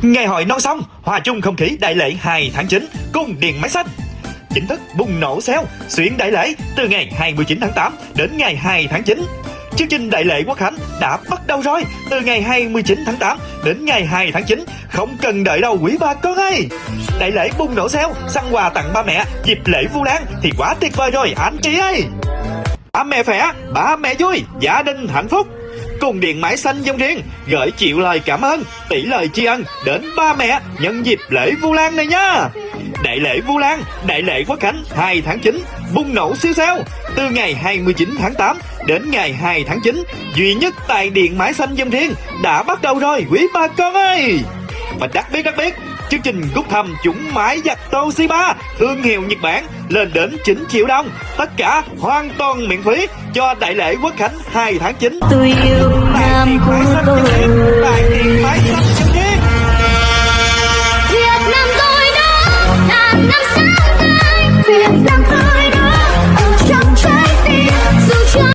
Ngày hội non sông, hòa chung không khí đại lễ 2 tháng 9 cùng Điện Máy Xanh. Chính thức bùng nổ sale xuyên đại lễ từ ngày 29 tháng 8 đến ngày 2 tháng 9. Chương trình đại lễ Quốc Khánh đã bắt đầu rồi, từ ngày 29 tháng 8 đến ngày 2 tháng 9, không cần đợi đâu quý bà con ơi. Đại lễ bùng nổ sale săn quà tặng ba mẹ dịp lễ Vu Lan thì quá tuyệt vời rồi anh chị ơi. Ba mẹ khỏe, ba mẹ vui, gia đình hạnh phúc. Cùng Điện Máy Xanh Dòng Riêng gửi triệu lời cảm ơn, tỷ lời tri ân đến ba mẹ nhân dịp lễ Vu Lan này nha. Đại lễ Vu Lan, đại lễ Quốc Khánh 2 tháng 9 bùng nổ siêu sale từ ngày 29 tháng 8 đến ngày 2 tháng 9, duy nhất tại Điện Máy Xanh Dòng Riêng đã bắt đầu rồi quý bà con ơi. Và đặc biệt chương trình rút thăm trúng máy giặt Toshiba thương hiệu Nhật Bản lên đến 9 triệu đồng, tất cả hoàn toàn miễn phí cho đại lễ Quốc Khánh 2 tháng 9. Tôi yêu Nam của tôi. Tại Điện Máy Xanh